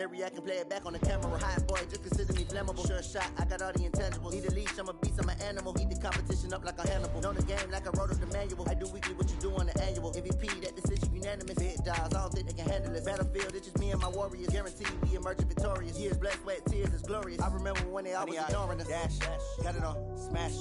I can play it back on the camera. Hot boy, just consider me flammable. Sure shot, I got all the intangibles. Need a leash, I'm a beast, I'm an animal. Eat the competition up like a Hannibal. Know the game like I wrote up the manual. I do weekly what you do on the annual. MVP, that decision unanimous. Big dials, I don't think they can handle it. Battlefield, it's just me and my warriors. Guaranteed we emerging victorious. Years, blood, sweat, tears, it's glorious. I remember when they always ignoring us. Dash, got it on, smash,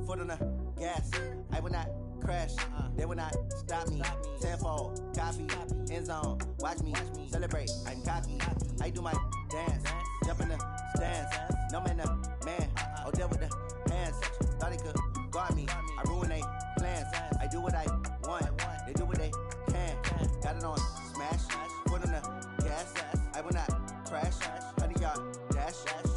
foot on the gas. I will not crash, they will not stop me. Tenfold, copy, end zone, watch me celebrate. I'm cocky, I do my dance, jump in the stands. No man, man, oh deal with the hands. Thought he could guard me, I ruin they plans. I do what I want, they do what they can. Got it on smash, foot on the gas. I will not crash, 100-yard dash,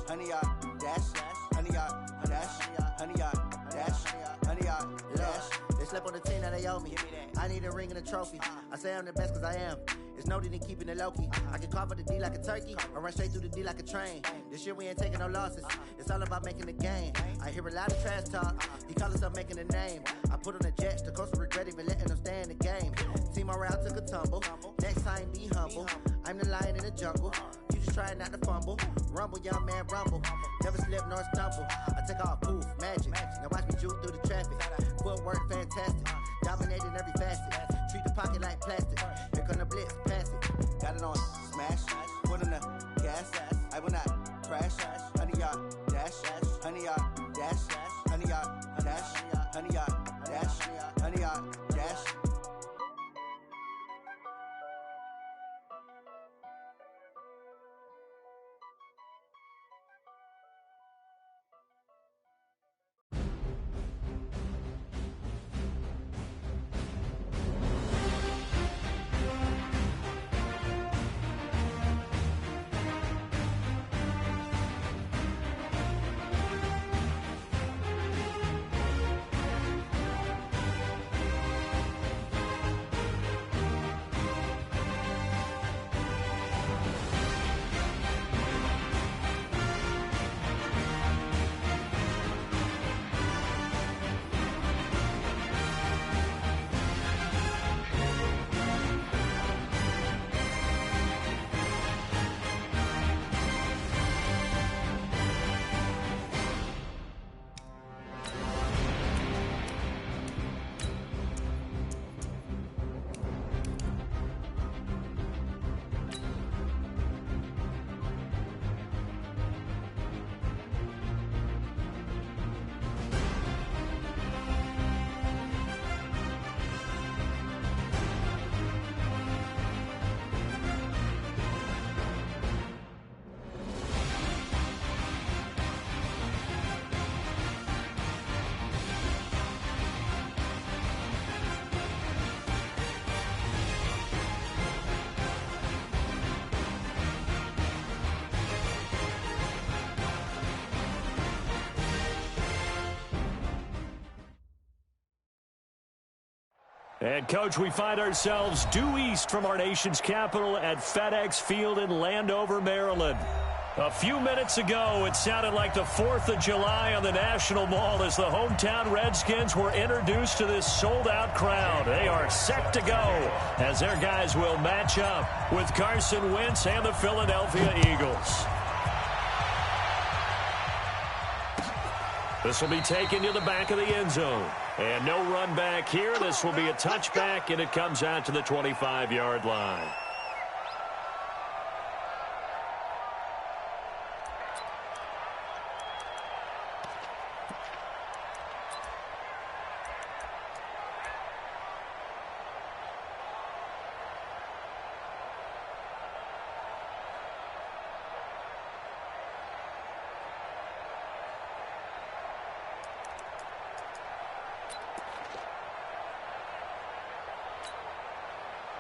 100-yard dash, 100-yard dash, 100-yard dash, 100-yard dash. They slept on the team that they owe me. I need a ring and a trophy. I say I'm the best cause I am. It's noted in keeping it low-key. I can carve up the D like a turkey or run straight through the D like a train. This year we ain't taking no losses. It's all about making the game. I hear a lot of trash talk. He call himself making a name. I put on the Jets. The coach will regret even letting them stay in the game. Team morale took a tumble. Next time be humble. I'm the lion in the jungle. You just try not to fumble. Rumble, young man, rumble. Never slip nor stumble. I take off, poof, magic. Now watch me juke through the traffic. Footwork fantastic. Dominating every facet. Treat the pocket like plastic. Here come the blitz, pass it. Got it on smash. Foot on the gas. I will not crash. 100-yard dash. 100-yard dash. 100-yard dash. 100-yard dash. 100-yard dash. And, Coach, we find ourselves due east from our nation's capital at FedEx Field in Landover, Maryland. A few minutes ago, it sounded like the 4th of July on the National Mall as the hometown Redskins were introduced to this sold-out crowd. They are set to go as their guys will match up with Carson Wentz and the Philadelphia Eagles. This will be taken to the back of the end zone. And no run back here. This will be a touchback, and it comes out to the 25-yard line.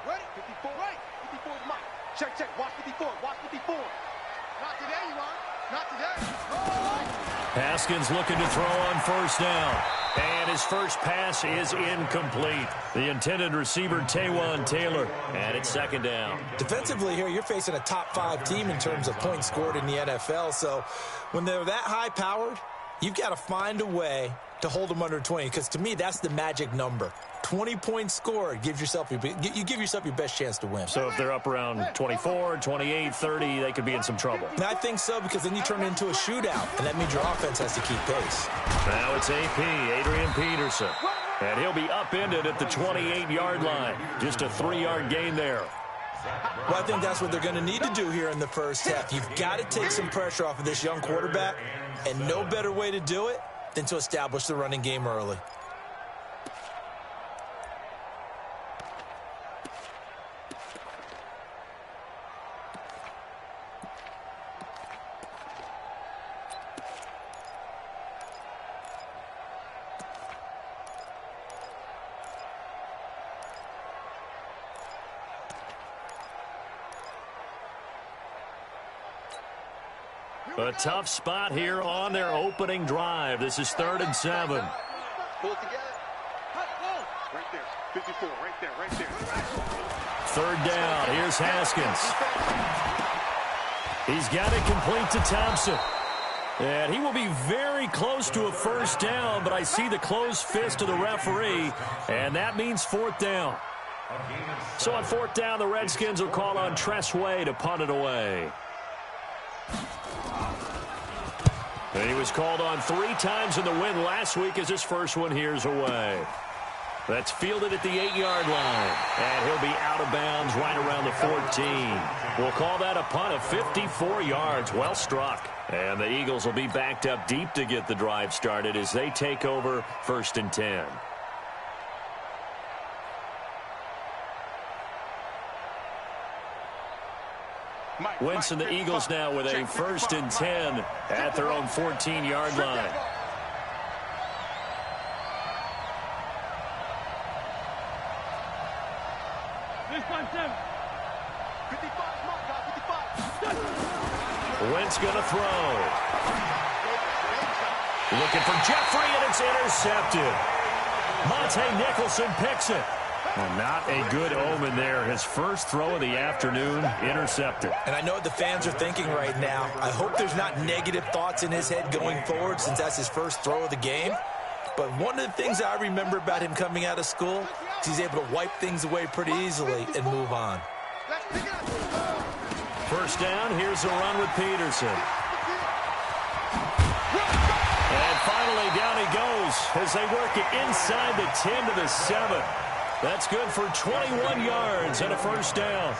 Ready? 54. Right. 54 is Mike. Check, check. Watch 54. Watch 54. Not today, you are. Not today. Haskins looking to throw on first down. And his first pass is incomplete. The intended receiver, Taywan Taylor. And it's second down. Defensively here, you're facing a top-5 team in terms of points scored in the NFL. So when they're that high-powered, you've got to find a way to hold them under 20, because to me, that's the magic number. 20 points scored, you give yourself your best chance to win. So if they're up around 24, 28, 30, they could be in some trouble. And I think so, because then you turn it into a shootout, and that means your offense has to keep pace. Now it's AP, Adrian Peterson. And he'll be upended at the 28-yard line. Just a 3-yard gain there. Well, I think that's what they're going to need to do here in the first half. You've got to take some pressure off of this young quarterback, and no better way to do it than to establish the running game early. A tough spot here on their opening drive. This is 3rd and 7. Pull it together. Right there. 54. Right there. Right there. 3rd down. Here's Haskins. He's got it complete to Thompson. And he will be very close to a 1st down, but I see the closed fist of the referee, and that means 4th down. So on 4th down, the Redskins will call on Tressway to punt it away. And he was called on 3 times in the win last week as his first one here's away. That's fielded at the 8-yard line. And he'll be out of bounds right around the 14. We'll call that a punt of 54 yards. Well struck. And the Eagles will be backed up deep to get the drive started as they take over 1st and 10. Wentz and the Eagles now with a 1st and 10 at their own 14-yard line. Wentz going to throw. Looking for Jeffrey, and it's intercepted. Monte Nicholson picks it. Well, not a good omen there. His first throw of the afternoon, intercepted. And I know what the fans are thinking right now. I hope there's not negative thoughts in his head going forward since that's his first throw of the game. But one of the things I remember about him coming out of school is he's able to wipe things away pretty easily and move on. 1st down, here's a run with Peterson. And finally down he goes as they work it inside the 10 to the 7. That's good for 21 yards and a 1st down.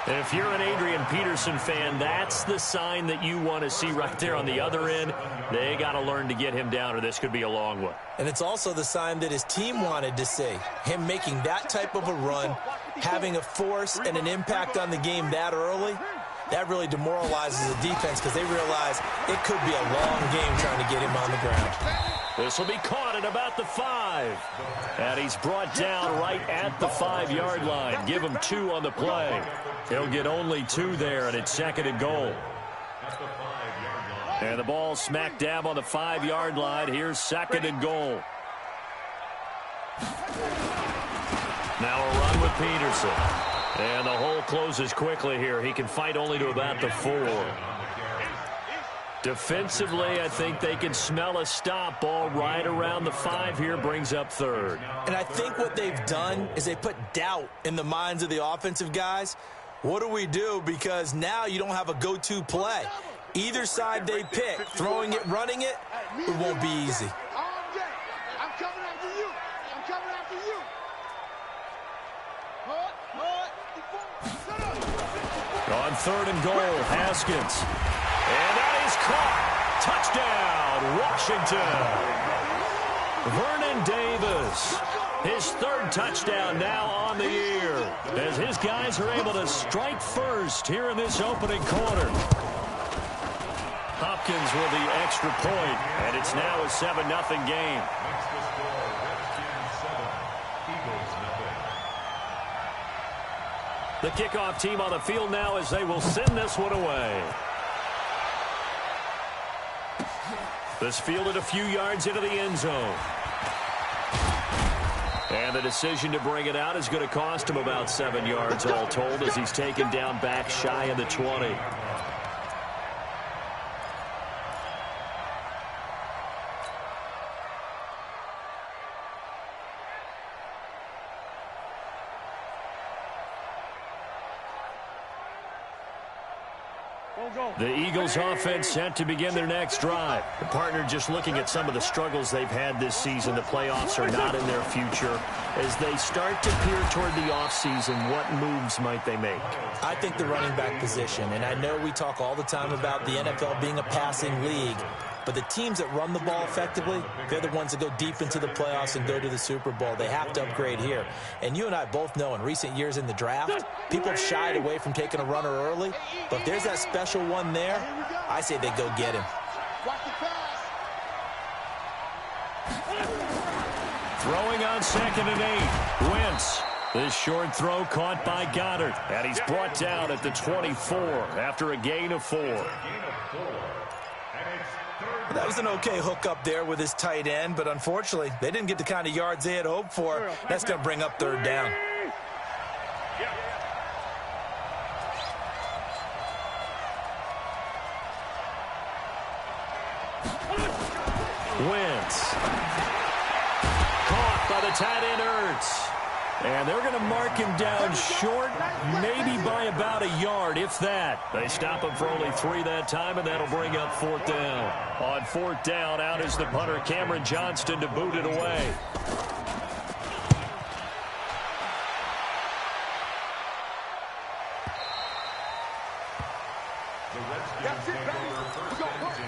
If you're an Adrian Peterson fan, that's the sign that you want to see right there on the other end. They got to learn to get him down, or this could be a long one. And it's also the sign that his team wanted to see. Him making that type of a run, having a force and an impact on the game that early, that really demoralizes the defense because they realize it could be a long game trying to get him on the ground. This will be caught at about the 5. And he's brought down right at the 5-yard line. Give him 2 on the play. He'll get only 2 there, and it's 2nd and goal. And the ball smack dab on the 5-yard line. Here's 2nd and goal. Now a run with Peterson. And the hole closes quickly here. He can fight only to about the 4. Defensively, I think they can smell a stop ball right around the 5 here, brings up 3rd. And I think what they've done is they put doubt in the minds of the offensive guys. What do we do? Because now you don't have a go-to play. Either side they pick, throwing it, running it, it won't be easy. I'm coming after you. I'm coming after you. On 3rd and goal, Haskins. And that is caught. Touchdown, Washington. Vernon Davis. His 3rd touchdown now on the year as his guys are able to strike first here in this opening quarter. Hopkins with the extra point, and it's now a 7-0 game. The kickoff team on the field now as they will send this one away. This fielded a few yards into the end zone. And the decision to bring it out is going to cost him about 7 yards all told as he's taken down back shy of the 20. The Eagles offense set to begin their next drive. The partner, just looking at some of the struggles they've had this season, the playoffs are not in their future. As they start to peer toward the offseason, what moves might they make? I think the running back position, and I know we talk all the time about the NFL being a passing league, but the teams that run the ball effectively, they're the ones that go deep into the playoffs and go to the Super Bowl. They have to upgrade here. And you and I both know in recent years in the draft, people have shied away from taking a runner early. But if there's that special one there, I say they go get him. Throwing on 2nd and 8. Wentz. This short throw caught by Goddard. And he's brought down at the 24 after a gain of 4. That was an okay hook up there with his tight end, but unfortunately, they didn't get the kind of yards they had hoped for. That's going to bring up 3rd down. Wentz. Caught by the tight end Ertz. And they're going to mark him down short, maybe by about a yard, if that. They stop him for only 3 that time, and that'll bring up 4th down. On 4th down, out is the punter, Cameron Johnston, to boot it away. That's it, baby. We're going to push.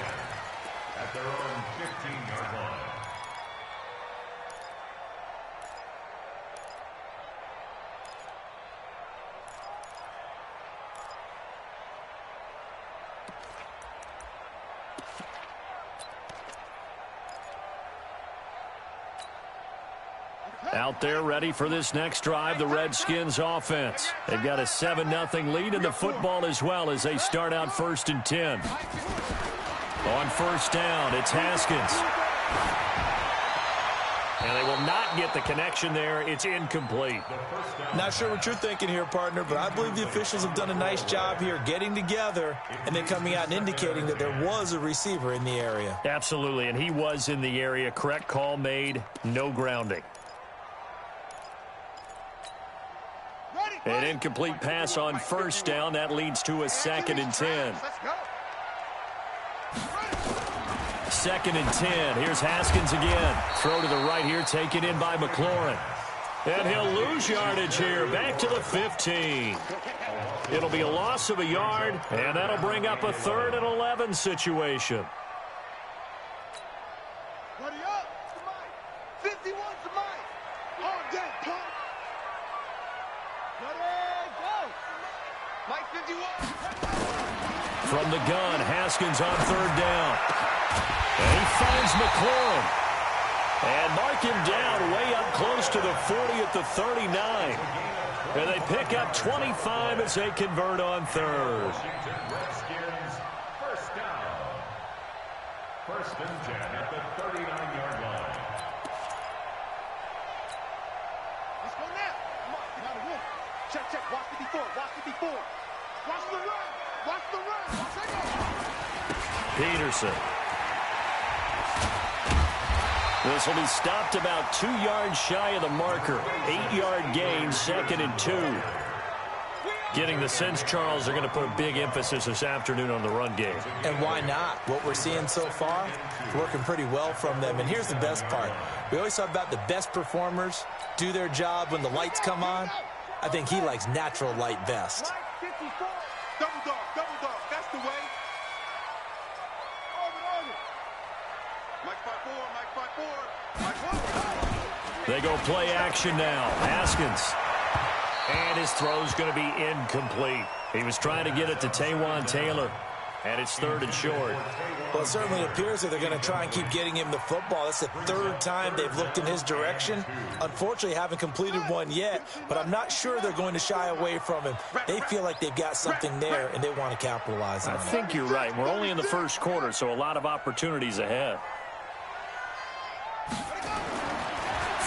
At their own 15-yard line. Out there ready for this next drive, the Redskins offense. They've got a 7-0 lead in the football as well as they start out 1st and 10. On 1st down, it's Haskins. And they will not get the connection there. It's incomplete. Not sure what you're thinking here, partner, but I believe the officials have done a nice job here getting together and then coming out and indicating that there was a receiver in the area. Absolutely, and he was in the area. Correct call made, no grounding. An incomplete pass on 1st down. That leads to a 2nd and 10. 2nd and 10. Here's Haskins again. Throw to the right here, taken in by McLaurin. And he'll lose yardage here. Back to the 15. It'll be a loss of a yard, and that'll bring up a 3rd and 11 situation. Buddy up. 51's the mic. All day, pump. Mike 51. From the gun, Haskins on 3rd down. And he finds McLaurin. And mark him down way up close to the 40 at the 39. And they pick up 25 as they convert on 3rd. Redskins, 1st down. 1st and 10 at the 39-yard line. Let's go now. Come on, get out of here. Check, check. Watch 54. Watch 54. Watch the run. Watch the run. Watch that go. Peterson. This will be stopped about 2 yards shy of the marker. 8-yard gain, 2nd and 2. Getting the sense, Charles, they're going to put a big emphasis this afternoon on the run game. And why not? What we're seeing so far, working pretty well from them. And here's the best part. We always talk about the best performers do their job when the lights come on. I think he likes natural light best. Mike 54. Double dog. Double dog. That's the way. Mike 54. Mike 54. Mike 1. They go play action now. Haskins. And his throw's going to be incomplete. He was trying to get it to Taywan Taylor. And it's 3rd and short. Well, it certainly appears that they're going to try and keep getting him the football. That's the 3rd time they've looked in his direction. Unfortunately, haven't completed one yet, but I'm not sure they're going to shy away from him. They feel like they've got something there, and they want to capitalize on it. I think you're right. We're only in the 1st quarter, so a lot of opportunities ahead.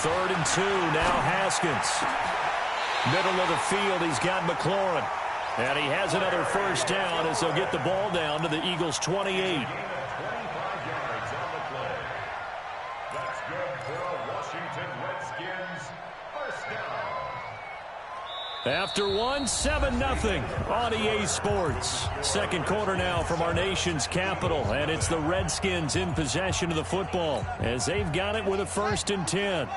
3rd and 2, now Haskins. Middle of the field, he's got McLaurin. And he has another 1st down as they'll get the ball down to the Eagles' 28. 25 yards on the play. That's good for a Washington Redskins 1st down. After one, 7-0 on EA Sports. Second quarter now from our nation's capital, and it's the Redskins in possession of the football as they've got it with a 1st and 10.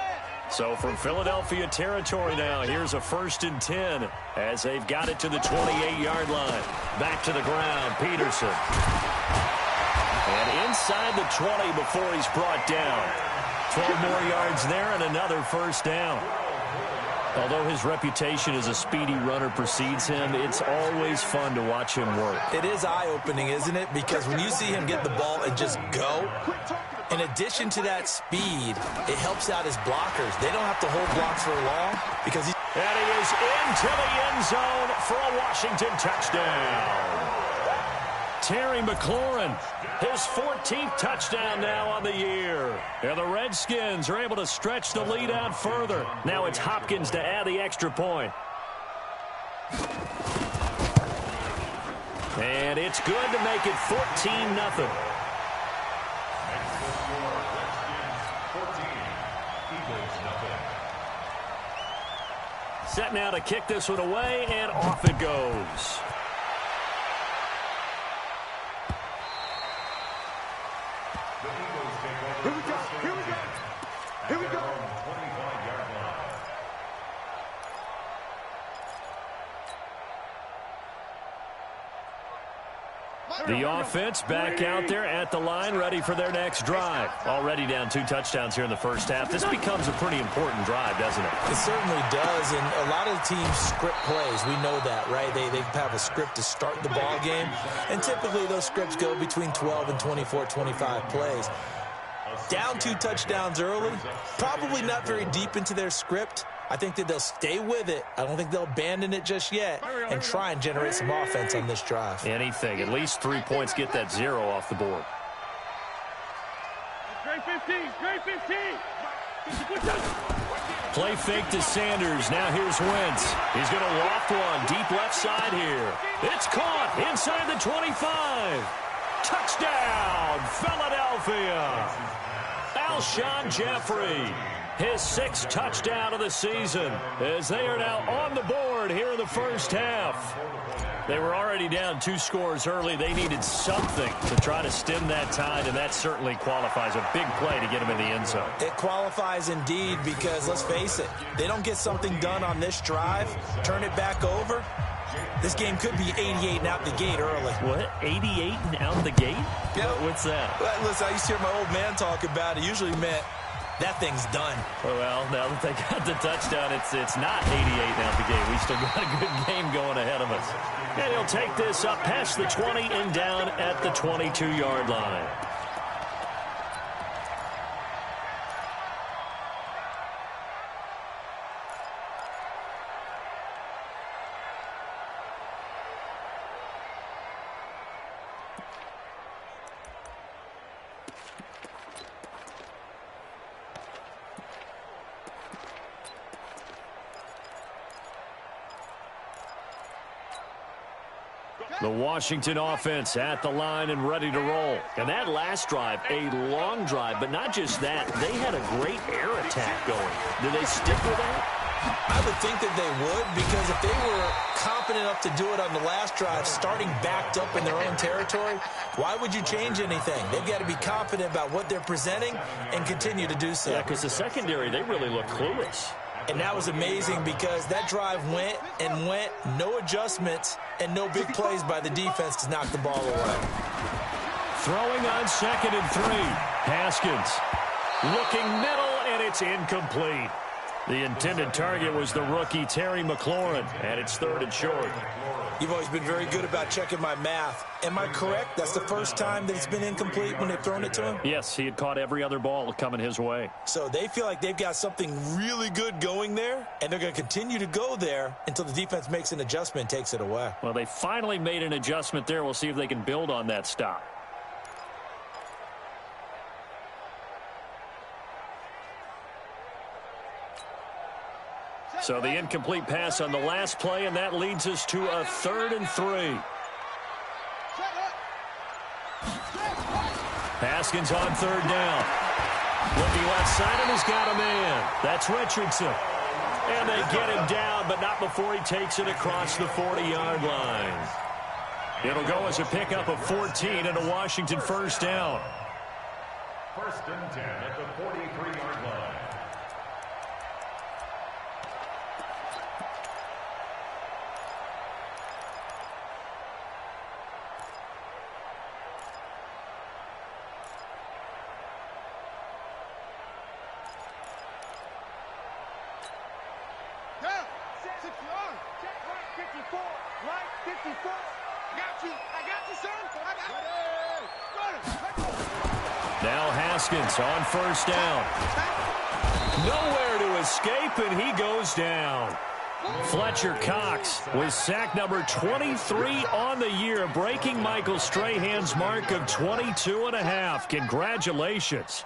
So from Philadelphia territory now, here's a 1st and 10 as they've got it to the 28-yard line. Back to the ground, Peterson. And inside the 20 before he's brought down. 12 more yards there and another 1st down. Although his reputation as a speedy runner precedes him, it's always fun to watch him work. It is eye-opening, isn't it? Because when you see him get the ball and just go, in addition to that speed, it helps out his blockers. They don't have to hold blocks for long because he's... And he is into the end zone for a Washington touchdown. Terry McLaurin, his 14th touchdown now on the year. And the Redskins are able to stretch the lead out further. Now it's Hopkins to add the extra point. And it's good to make it 14-0. Set now to kick this one away, and off it goes. Here we go. Here we go. Here we go. 25-yard line. The offense back out there at the line, ready for their next drive. Already down 2 touchdowns here in the first half. This becomes a pretty important drive, doesn't it? It certainly does, and a lot of teams script plays. We know that, right? They have a script to start the ball game, and typically those scripts go between 12 and 24, 25 plays. Down 2 touchdowns early, probably not very deep into their script. I think that they'll stay with it. I don't think they'll abandon it just yet and try and generate some offense on this drive. Anything. At least 3 points, get that 0 off the board. Great 15. Great 15. Play fake to Sanders. Now here's Wentz. He's going to loft one deep left side here. It's caught inside the 25. Touchdown, Philadelphia. Alshon Jeffrey, his 6th touchdown of the season, as they are now on the board here in the first half. They were already down 2 scores early. They needed something to try to stem that tide, and that certainly qualifies. A big play to get them in the end zone. It qualifies indeed because, let's face it, they don't get something done on this drive, turn it back over, this game could be 88 and out the gate early. What? 88 and out the gate? Yeah. What's that? Well, listen, I used to hear my old man talk about it. Usually meant that thing's done. Well, now that they got the touchdown, it's not 88 and out the gate. We still got a good game going ahead of us. And he'll take this up past the 20 and down at the 22-yard line. The Washington offense at the line and ready to roll. And that last drive, a long drive, but not just that. They had a great air attack going. Do they stick with that? I would think that they would, because if they were confident enough to do it on the last drive, starting backed up in their own territory, why would you change anything? They've got to be confident about what they're presenting and continue to do so. Yeah, because the secondary, they really look clueless. And that was amazing because that drive went and went, no adjustments, and no big plays by the defense to knock the ball away. Throwing on 2nd and 3. Haskins looking middle, and it's incomplete. The intended target was the rookie Terry McLaurin, and it's 3rd and short. You've always been very good about checking my math. Am I correct? That's the first time that it's been incomplete when they've thrown it to him? Yes, he had caught every other ball coming his way. So they feel like they've got something really good going there, and they're going to continue to go there until the defense makes an adjustment and takes it away. Well, they finally made an adjustment there. We'll see if they can build on that stop. So the incomplete pass on the last play, and that leads us to a 3rd and 3. Haskins on 3rd down. Looking left side, and he's got a man. That's Richardson. And they get him down, but not before he takes it across the 40-yard line. It'll go as a pickup of 14 and a Washington first down. First and 10 at the 43-yard line. Now Haskins on first down. Nowhere to escape, and he goes down. Fletcher Cox with sack number 23 on the year, breaking Michael Strahan's mark of 22.5. Congratulations.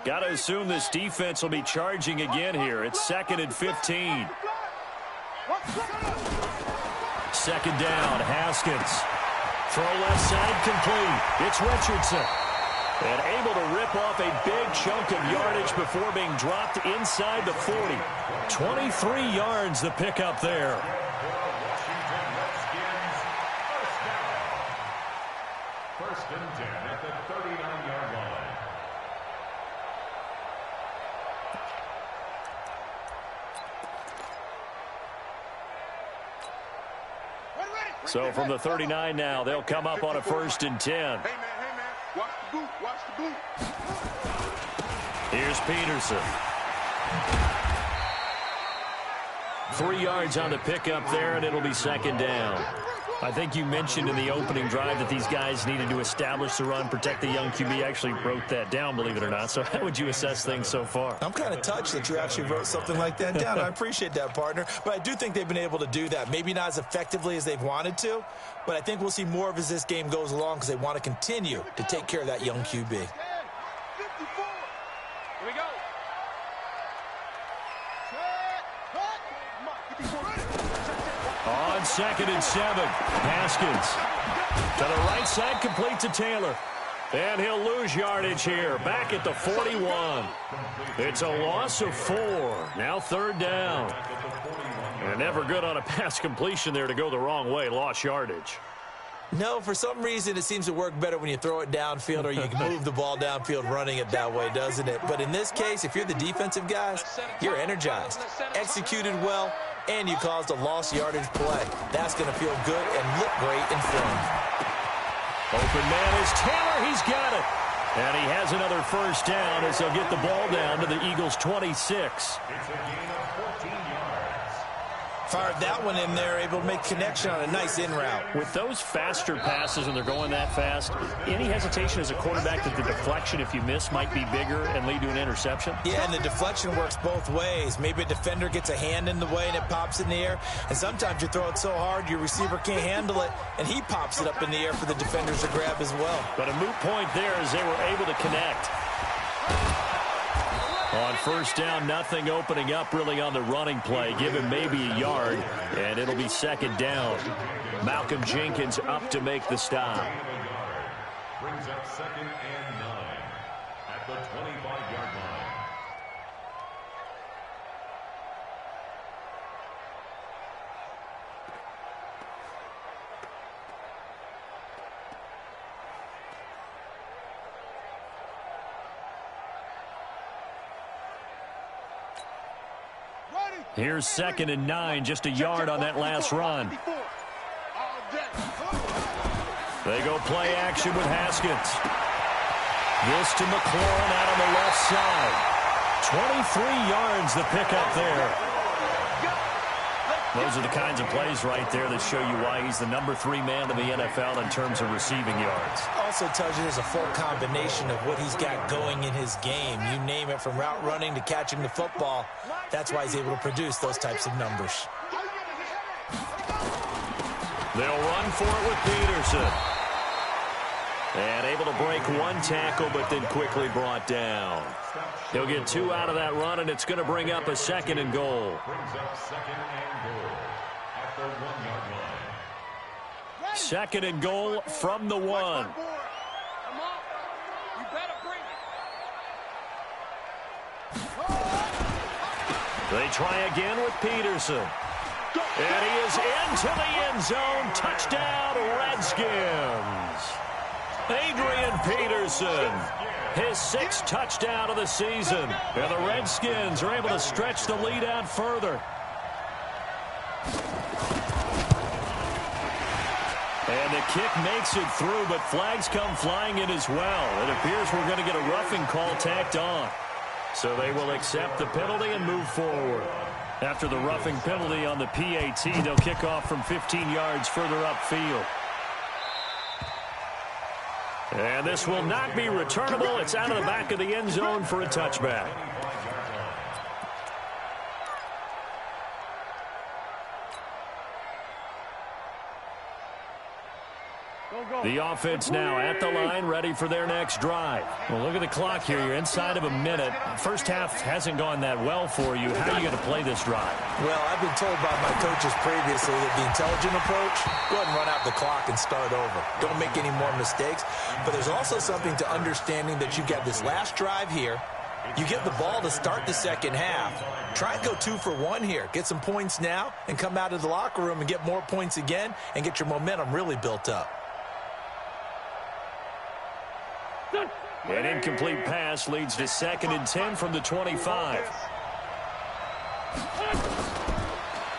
Got to assume this defense will be charging again here. It's 2nd and 15. Second down, Haskins. Throw left side complete. It's Richardson. And able to rip off a big chunk of yardage before being dropped inside the 40. 23 yards the pickup there. First and 10 at the 39-yard line. So from the 39 now, they'll come up on a 1st and 10. Hey, man, watch the boot, watch the boot. Here's Peterson. 3 yards on the pickup there, and it'll be 2nd down. I think you mentioned in the opening drive that these guys needed to establish the run, protect the young QB. Actually wrote that down, believe it or not. So how would you assess things so far? I'm kind of touched that you actually wrote something like that down. I appreciate that, partner. But I do think they've been able to do that. Maybe not as effectively as they've wanted to, but I think we'll see more of as this game goes along because they want to continue to take care of that young QB. 54. Here we go. On 2nd and 7, Haskins to the right side, complete to Taylor. And he'll lose yardage here, back at the 41. It's a loss of 4. Now 3rd down. And never good on a pass completion there to go the wrong way, lost yardage. No, for some reason it seems to work better when you throw it downfield or you can move the ball downfield running it that way, doesn't it? But in this case, if you're the defensive guys, you're energized, executed well, and you caused a lost yardage play. That's going to feel good and look great in film. Open man is Taylor. He's got it. And he has another 1st down as they'll get the ball down to the Eagles' 26. It's a gain of 14 yards. Fired that one in there, able to make connection on a nice in route. With those faster passes and they're going that fast, any hesitation as a quarterback that the deflection, if you miss, might be bigger and lead to an interception? Yeah, and the deflection works both ways. Maybe a defender gets a hand in the way and it pops in the air. And sometimes you throw it so hard your receiver can't handle it, and he pops it up in the air for the defenders to grab as well. But a moot point there as they were able to connect. On 1st down, nothing opening up really on the running play. Give him maybe a yard, and it'll be 2nd down. Malcolm Jenkins up to make the stop. Brings up 2nd and 9 at the 25-yard line. Here's 2nd and 9, just a yard on that last run. They go play action with Haskins. This to McLaurin out on the left side. 23 yards the pickup there. Those are the kinds of plays right there that show you why he's the number 3 man in the NFL in terms of receiving yards. Also tells you there's a full combination of what he's got going in his game. You name it, from route running to catching the football. That's why he's able to produce those types of numbers. They'll run for it with Peterson. And able to break one tackle, but then quickly brought down. He'll get 2 out of that run, and it's going to bring up a 2nd and goal. Brings up 2nd and goal at the 1-yard line. 2nd and goal from the 1. Come on. You better bring it. They try again with Peterson. And he is into the end zone. Touchdown, Redskins. Adrian Peterson, his 6th touchdown of the season. And the Redskins are able to stretch the lead out further. And the kick makes it through, but flags come flying in as well. It appears we're going to get a roughing call tacked on. So they will accept the penalty and move forward. After the roughing penalty on the PAT, they'll kick off from 15 yards further upfield. And this will not be returnable. It's out of the back of the end zone for a touchback. The offense now at the line, ready for their next drive. Well, look at the clock here. You're inside of a minute. First half hasn't gone that well for you. How are you going to play this drive? Well, I've been told by my coaches previously that the intelligent approach, go ahead and run out the clock and start over. Don't make any more mistakes. But there's also something to understanding that you got this last drive here. You get the ball to start the second half. Try and go 2 for 1 here. Get some points now and come out of the locker room and get more points again and get your momentum really built up. An incomplete pass leads to 2nd and 10 from the 25.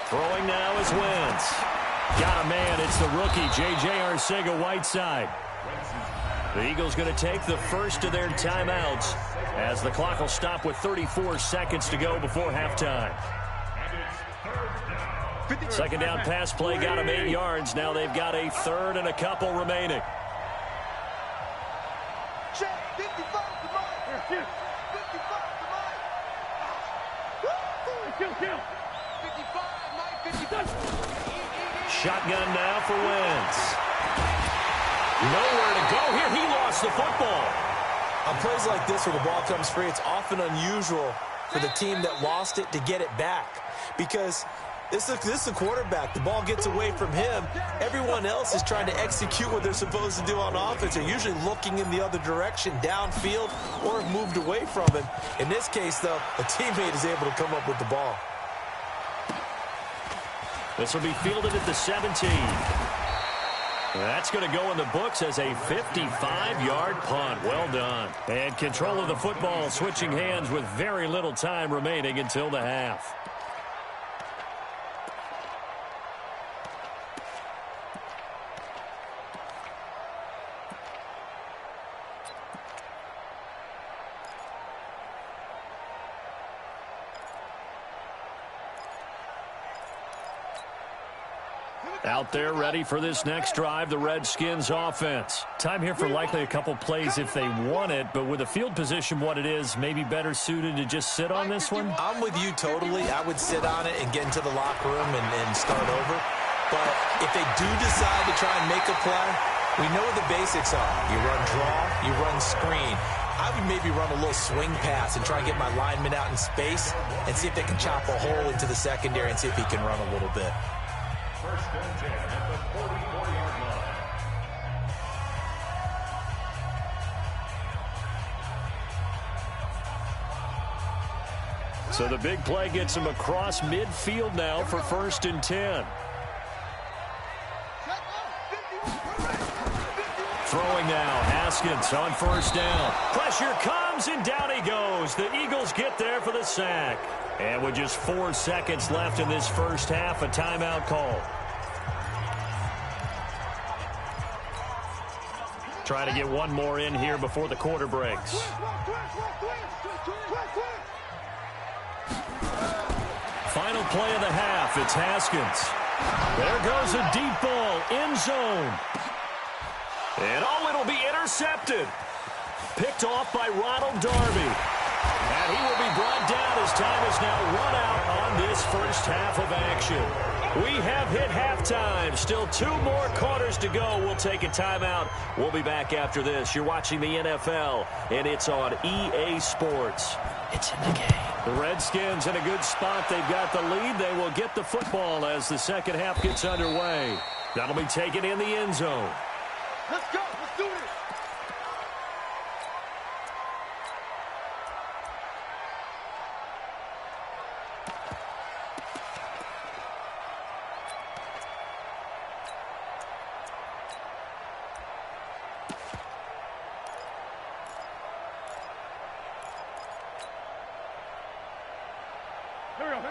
Throwing now is Wentz. Got a man. It's the rookie, J.J. Arcega-Whiteside. The Eagles going to take the first of their timeouts as the clock will stop with 34 seconds to go before halftime. Second down pass play got them 8 yards. Now they've got a 3rd and a couple remaining. 55 Shotgun now for Wentz. Nowhere to go here. He lost the football. On plays like this where the ball comes free, it's often unusual for the team that lost it to get it back. Because this is a quarterback. The ball gets away from him. Everyone else is trying to execute what they're supposed to do on offense. They're usually looking in the other direction, downfield, or have moved away from him. In this case, though, a teammate is able to come up with the ball. This will be fielded at the 17. That's going to go in the books as a 55-yard punt. Well done. And control of the football switching hands with very little time remaining until the half. Out there ready for this next drive, the Redskins offense. Time here for likely a couple plays if they want it, but with the field position what it is, maybe better suited to just sit on this one? I'm with you totally. I would sit on it and get into the locker room and start over. But if they do decide to try and make a play, we know what the basics are. You run draw, you run screen. I would maybe run a little swing pass and try and get my lineman out in space and see if they can chop a hole into the secondary and see if he can run a little bit. First and 10 at the 44-yard line. So the big play gets him across midfield now for 1st and 10. Throwing now, Haskins on 1st down. Pressure comes and down he goes. The Eagles get there for the sack. And with just 4 seconds left in this first half, a timeout call. Trying to get one more in here before the quarter breaks. Final play of the half, it's Haskins. There goes a deep ball, end zone. And it'll be intercepted. Picked off by Ronald Darby. And he will be brought down as time is now run out on this first half of action. We have hit halftime. Still 2 more quarters to go. We'll take a timeout. We'll be back after this. You're watching the NFL, and it's on EA Sports. It's in the game. The Redskins in a good spot. They've got the lead. They will get the football as the second half gets underway. That'll be taken in the end zone. Let's go. Let's do this.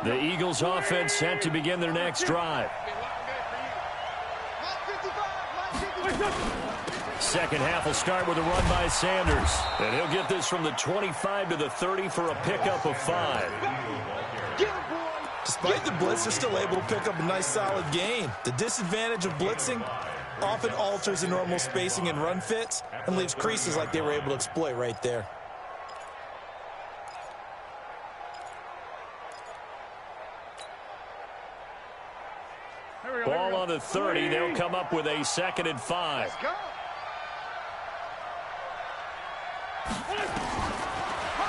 The Eagles offense set to begin their next drive. Second half will start with a run by Sanders. And he'll get this from the 25 to the 30 for a pickup of 5. Despite the blitz, they're still able to pick up a nice solid gain. The disadvantage of blitzing often alters the normal spacing and run fits and leaves creases like they were able to exploit right there. Ball on the 30. They'll come up with a 2nd and 5.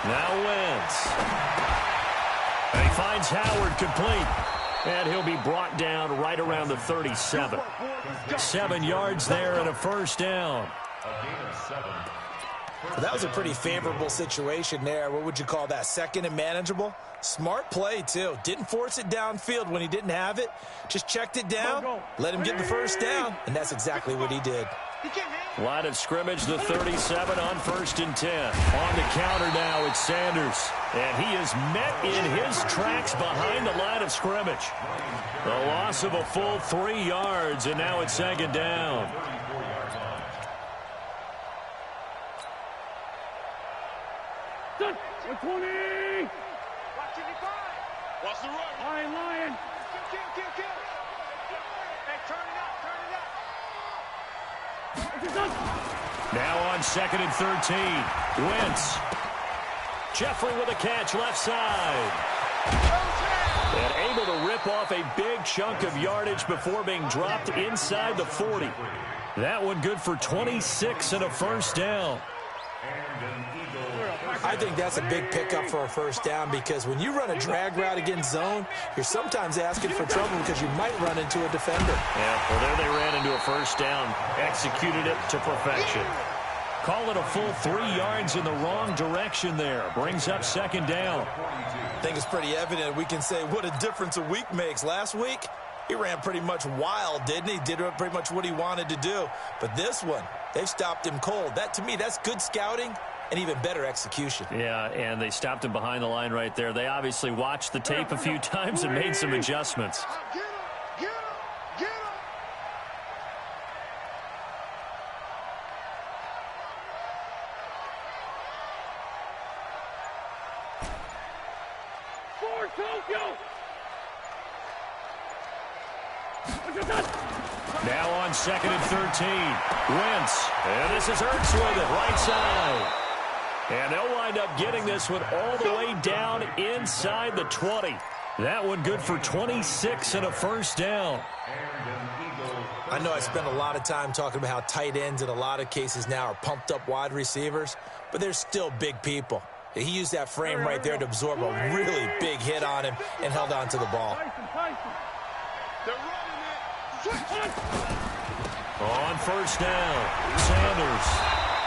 Now Wentz. And he finds Howard complete. And he'll be brought down right around the 37. 7 yards there and a first down. Well, that was a pretty favorable situation there. What would you call that? 2nd and manageable? Smart play, too. Didn't force it downfield when he didn't have it. Just checked it down, let him get the first down, and that's exactly what he did. Line of scrimmage, the 37 on 1st and 10. On the counter now, it's Sanders. And he is met in his tracks behind the line of scrimmage. The loss of a full 3 yards, and now it's 2nd down. Watch the run. Lion. Kill. Hey, turn it out. Now on 2nd and 13. Wentz. Jeffrey with a catch left side. And able to rip off a big chunk of yardage before being dropped inside the 40. That one good for 26 and a first down. I think that's a big pickup for a first down because when you run a drag route against zone, you're sometimes asking for trouble because you might run into a defender. Yeah, well, there they ran into a first down, executed it to perfection. Call it a full 3 yards in the wrong direction there. Brings up 2nd down. I think it's pretty evident. We can say what a difference a week makes. Last week, he ran pretty much wild, didn't he? Did pretty much what he wanted to do. But this one, they've stopped him cold. That, to me, that's good scouting and even better execution. Yeah, and they stopped him behind the line right there. They obviously watched the tape a few times and made some adjustments. Get him. 4 Tokyo. Now on 2nd and 13. Wentz. And this is Ertz with it, right side. And they'll wind up getting this one all the way down inside the 20. That one good for 26 and a first down. I know I spent a lot of time talking about how tight ends in a lot of cases now are pumped up wide receivers, but they're still big people. He used that frame right there to absorb a really big hit on him and held on to the ball. On first down, Sanders.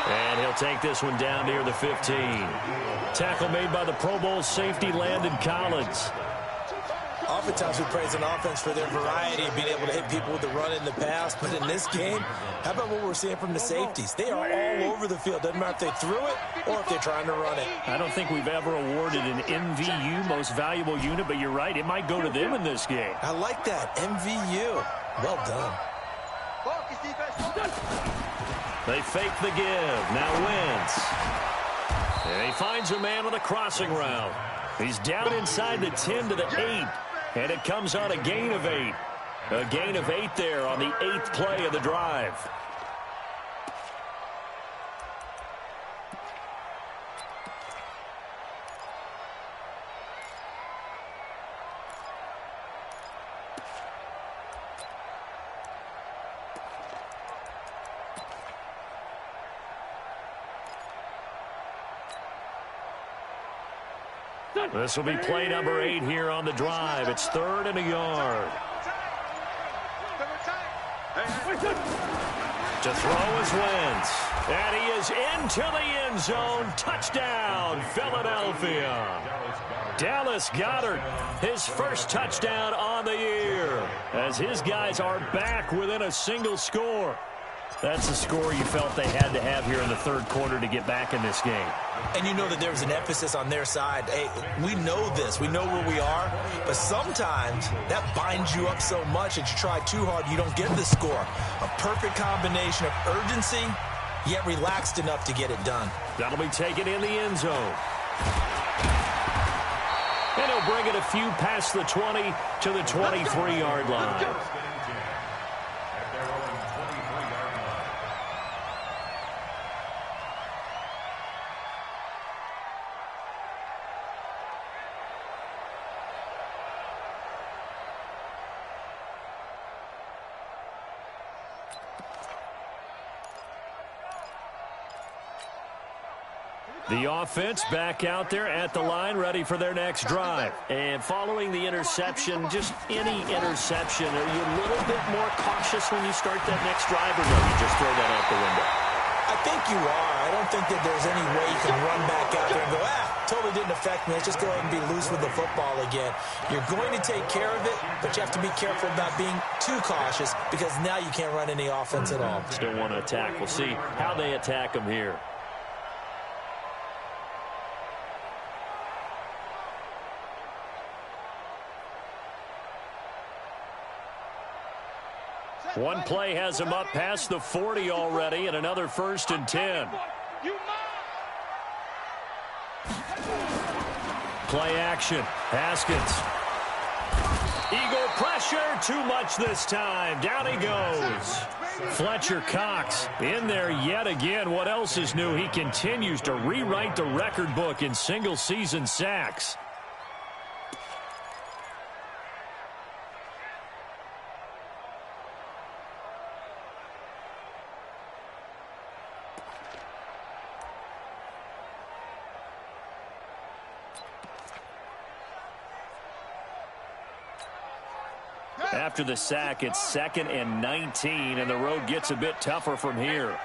And he'll take this one down near the 15. Tackle made by the Pro Bowl safety Landon Collins. Oftentimes we praise an offense for their variety of being able to hit people with the run in the pass. But in this game, how about what we're seeing from the safeties? They are all over the field. Doesn't matter if they threw it or if they're trying to run it. I don't think we've ever awarded an MVU, most valuable unit, but you're right. It might go to them in this game. I like that. MVU. Well done. They fake the give. Now Wentz. And he finds a man with a crossing route. He's down inside the 10 to the 8. And it comes on a gain of 8. A gain of 8 there on the 8th play of the drive. This will be play number 8 here on the drive. It's 3rd and a yard. To throw is Wentz. And he is into the end zone. Touchdown, Philadelphia. Dallas Goedert, his first touchdown on the year, as his guys are back within a single score. That's the score you felt they had to have here in the third quarter to get back in this game. And you know that there's an emphasis on their side. Hey, we know this. We know where we are. But sometimes that binds you up so much that you try too hard, you don't get the score. A perfect combination of urgency, yet relaxed enough to get it done. That'll be taken in the end zone. And he'll bring it a few past the 20 to the 23-yard line. The offense back out there at the line, ready for their next drive. And following the interception, just any interception, are you a little bit more cautious when you start that next drive, or no, you just throw that out the window? I think you are. I don't think that there's any way you can run back out there and go, totally didn't affect me. Let's just go ahead and be loose with the football again. You're going to take care of it, but you have to be careful about being too cautious because now you can't run any offense at all. Still want to attack. We'll see how they attack them here. One play has him up past the 40 already, and another 1st and 10. Play action. Haskins. Eagle pressure. Too much this time. Down he goes. Fletcher Cox in there yet again. What else is new? He continues to rewrite the record book in single-season sacks. After the sack, it's 2nd and 19, and the road gets a bit tougher from here.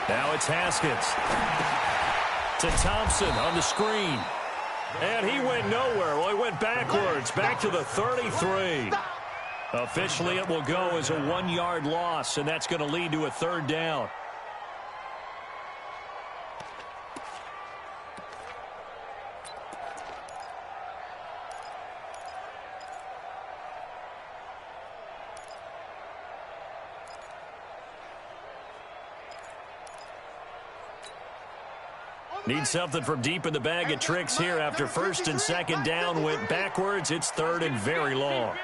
Now it's Haskins. To Thompson on the screen. And he went nowhere. Well, he went backwards, back to the 33. Officially, it will go as a 1-yard loss, and that's going to lead to a 3rd down. Need something from deep in the bag of tricks here after 1st and 2nd down went backwards. It's 3rd and very long.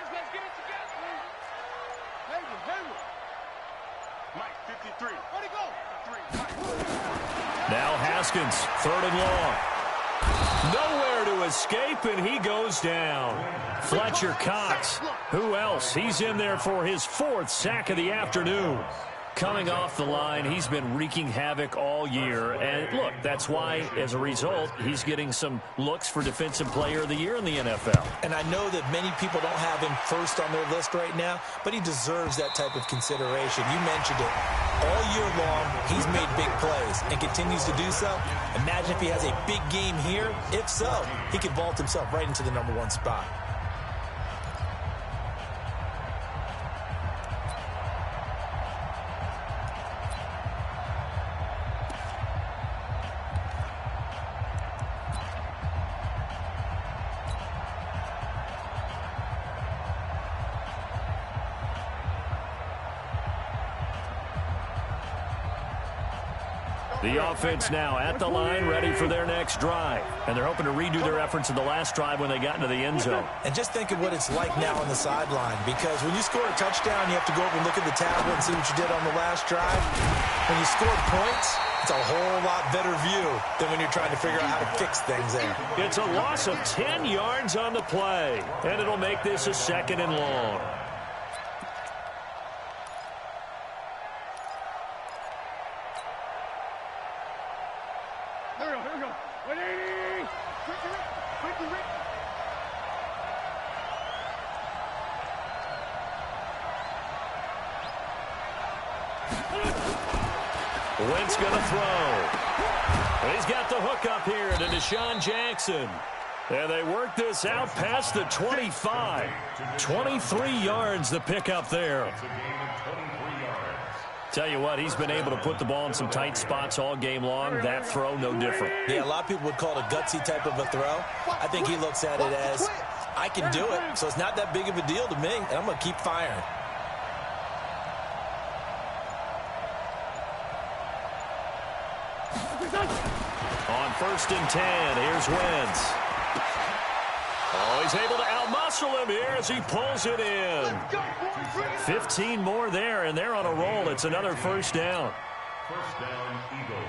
Now Haskins, 3rd and long. Nowhere to escape, and he goes down. Fletcher Cox. Who else? He's in there for his 4th sack of the afternoon. Coming off the line, he's been wreaking havoc all year. And look, that's why, as a result, he's getting some looks for Defensive Player of the Year in the NFL. And I know that many people don't have him first on their list right now, but he deserves that type of consideration. You mentioned it. All year long, he's made big plays and continues to do so. Imagine if he has a big game here. If so, he could vault himself right into the #1 spot. The offense now at the line, ready for their next drive. And they're hoping to redo their efforts in the last drive when they got into the end zone. And just think of what it's like now on the sideline, because when you score a touchdown, you have to go over and look at the tablet and see what you did on the last drive. When you score points, it's a whole lot better view than when you're trying to figure out how to fix things there. It's a loss of 10 yards on the play, and it'll make this a 2nd and long. Wentz going to throw. He's got the hook up here to Deshaun Jackson. And they work this out past the 25. 23 yards the pickup there. Tell you what, he's been able to put the ball in some tight spots all game long. That throw, no different. Yeah, a lot of people would call it a gutsy type of a throw. I think he looks at it as, I can do it, so it's not that big of a deal to me, and I'm going to keep firing. On 1st and 10, here's Wentz. Oh, he's able to outmuscle him here as he pulls it in. 15 more there, and they're on a roll. It's another first down. First down, Eagles.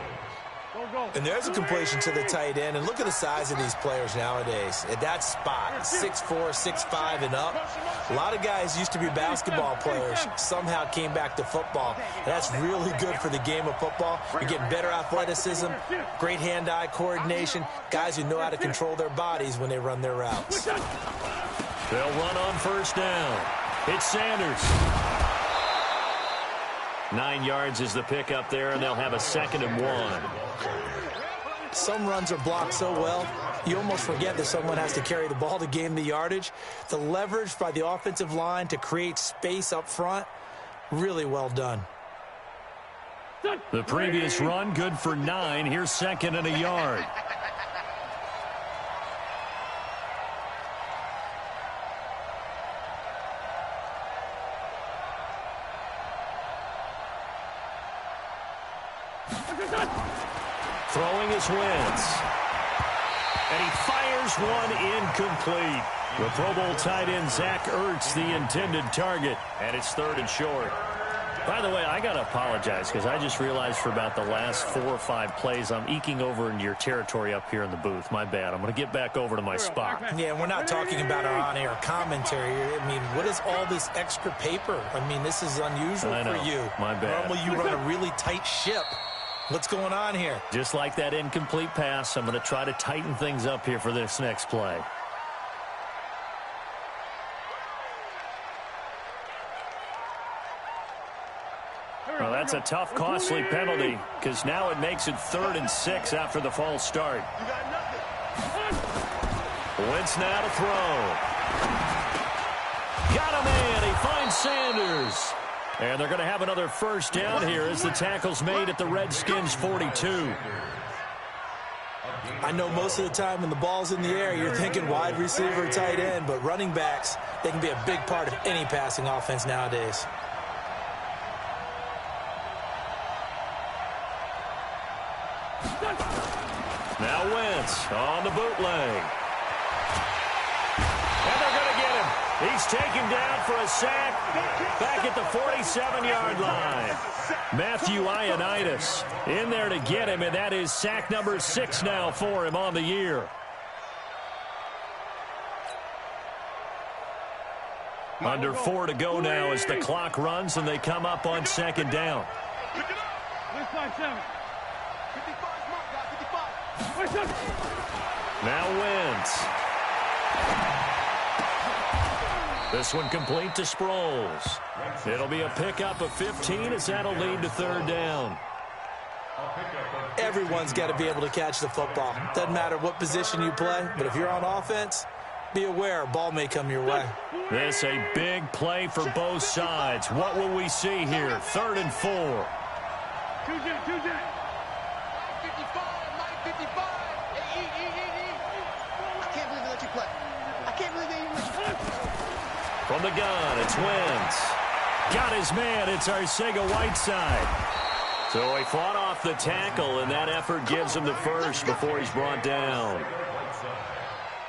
And there's a completion to the tight end. And look at the size of these players nowadays. At that spot, 6'4", 6'5", and up. A lot of guys used to be basketball players, somehow came back to football. And that's really good for the game of football. You're getting better athleticism, great hand-eye coordination, guys who know how to control their bodies when they run their routes. They'll run on first down. It's Sanders. 9 yards is the pickup there, and they'll have a 2nd and 1. Some runs are blocked so well, you almost forget that someone has to carry the ball to gain the yardage. The leverage by the offensive line to create space up front, really well done. The previous run, good for 9. Here's 2nd and a yard. Throwing is Wentz. And he fires one incomplete. The Pro Bowl tight end Zach Ertz, the intended target. And it's 3rd and short. By the way, I got to apologize because I just realized for about the last 4 or 5 plays, I'm eking over into your territory up here in the booth. My bad. I'm going to get back over to my spot. Yeah, we're not talking about our on-air commentary. I mean, what is all this extra paper? I mean, this is unusual for you. My bad. Normally you run a really tight ship. What's going on here? Just like that incomplete pass, I'm going to try to tighten things up here for this next play. Well, that's a tough, costly penalty because now it makes it 3rd and 6 after the false start. Wentz now to throw. Got a man. He finds Sanders. And they're going to have another first down here as the tackle's made at the Redskins' 42. I know most of the time when the ball's in the air, you're thinking wide receiver, tight end, but running backs, they can be a big part of any passing offense nowadays. Now Wentz on the bootleg. And they're going to get him. He's taken down for a sack back at the 47-yard line. Matthew Ioannidis in there to get him, and that is sack number 6 now for him on the year. Under 4 to go now as the clock runs, and they come up on 2nd down. Now Wentz. This one complete to Sproles. It'll be a pickup of 15 as that'll lead to 3rd down. Everyone's got to be able to catch the football. Doesn't matter what position you play, but if you're on offense, be aware a ball may come your way. This a big play for both sides. What will we see here? 3rd and 4. 55. I can't believe they even let you play. From the gun, it's Wentz. Got his man. It's Arcega-Whiteside. So he fought off the tackle, and that effort gives him the first before he's brought down.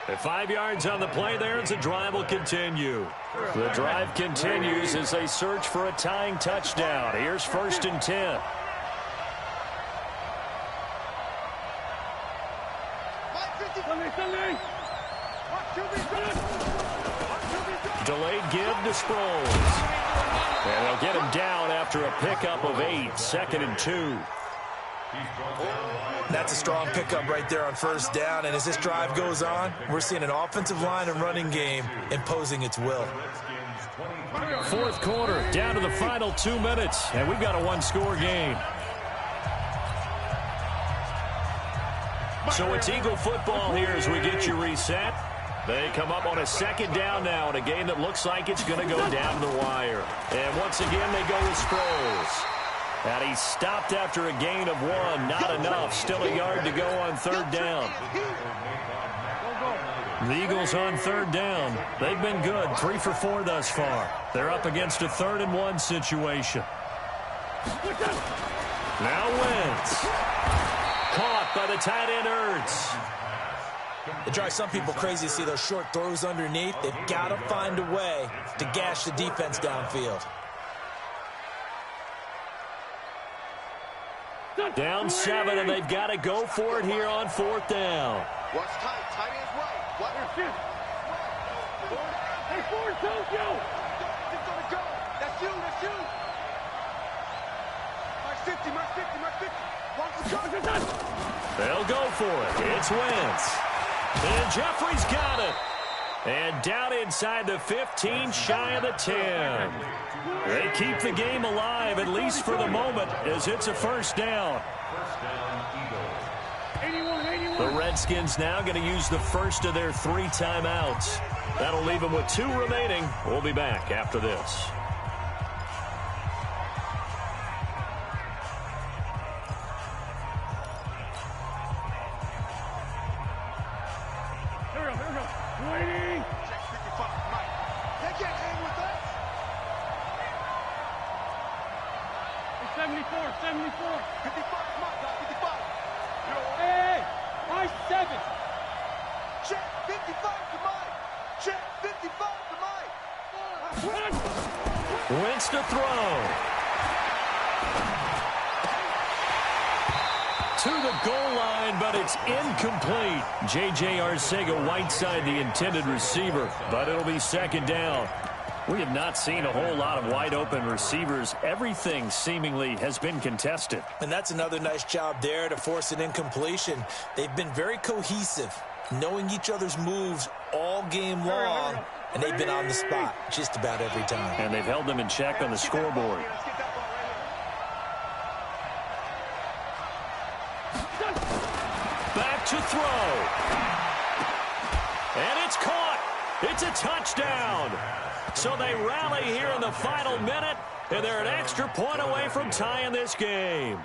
At 5 yards on the play there, as the drive will continue. The drive continues as they search for a tying touchdown. Here's 1st and 10. Delayed give to Sproles. And they'll get him down after a pickup of 8, 2nd and 2. That's a strong pickup right there on first down, and as this drive goes on, we're seeing an offensive line and running game imposing its will. Fourth quarter, down to the final 2 minutes, and we've got a one-score game. So it's Eagle football here as we get you reset. They come up on a second down now in a game that looks like it's going to go down to the wire. And once again, they go with Sproles. And he's stopped after a gain of 1. Not enough. Still a yard to go on third down. The Eagles on third down. They've been good. 3 for 4 thus far. They're up against a 3rd and 1 situation. Now Wentz. Caught by the tight end Ertz. It drives some people crazy to see those short throws underneath. They've got to find a way to gash the defense downfield. Down 7, and they've got to go for it here on 4th down. Watch tight. Tight end's right. Watch it. Hey, Ford, don't go. It's going to go. That's you. That's you. Mark 50. Mark 50. Mark 50. They'll go for it. It's Wentz. And Jeffrey's got it. And down inside the 15, shy of the 10. They keep the game alive, at least for the moment, as it's a first down. The Redskins now going to use the first of their 3 timeouts. That'll leave them with 2 remaining. We'll be back after this. Wentz to throw. To the goal line, but it's incomplete. J.J. Arcega-Whiteside, the intended receiver, but it'll be second down. We have not seen a whole lot of wide-open receivers. Everything seemingly has been contested. And that's another nice job there to force an incompletion. They've been very cohesive, knowing each other's moves all game long, and they've been on the spot just about every time. And they've held them in check on the scoreboard. Back to throw. And it's caught. It's a touchdown. So they rally here in the final minute, and they're an extra point away from tying this game.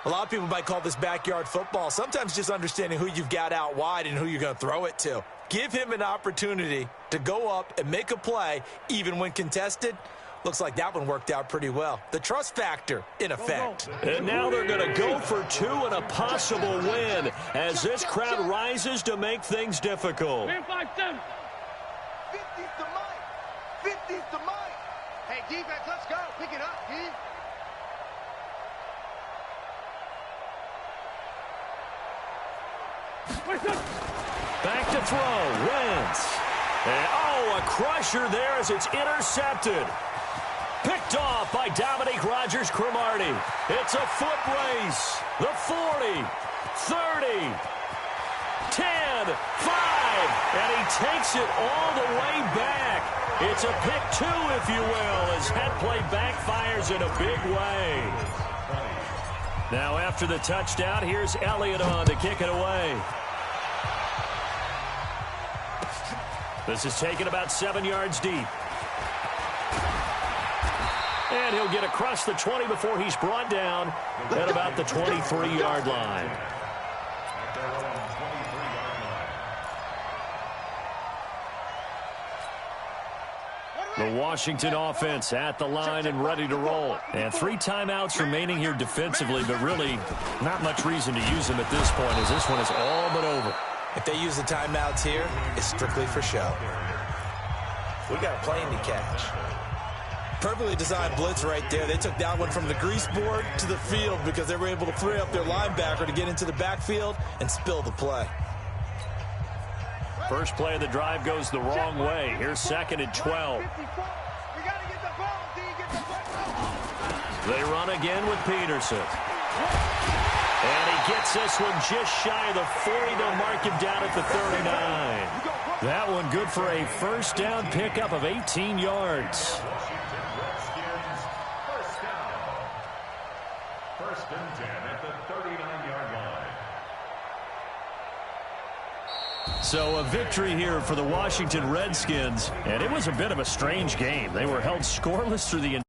A lot of people might call this backyard football. Sometimes just understanding who you've got out wide and who you're going to throw it to. Give him an opportunity to go up and make a play, even when contested. Looks like that one worked out pretty well. The trust factor in effect. And now they're going to go for 2 and a possible win as this crowd rises to make things difficult. 50's to Mike. 50's to Mike. Hey, defense, let's go. Pick it up, D. Back to throw. Wentz. And, a crusher there as it's intercepted. Picked off by Dominique Rodgers-Cromartie. It's a foot race. The 40, 30, 10, 5, and he takes it all the way back. It's a pick 2, if you will, as that play backfires in a big way. Now after the touchdown, here's Elliott on to kick it away. This is taken about 7 yards deep. And he'll get across the 20 before he's brought down at about the 23-yard line. The Washington offense at the line and ready to roll. And 3 timeouts remaining here defensively, but really not much reason to use them at this point as this one is all but over. If they use the timeouts here, it's strictly for show. We got a plane to catch. Perfectly designed blitz right there. They took that one from the grease board to the field because they were able to free up their linebacker to get into the backfield and spill the play. First play of the drive goes the wrong way. Here's 2nd and 12. They run again with Peterson. And he gets this one just shy of the 40. They'll mark him down at the 39. That one good for a first down pickup of 18 yards. Washington Redskins, first down. First and 10 at the 39-yard line. So a victory here for the Washington Redskins. And it was a bit of a strange game. They were held scoreless through the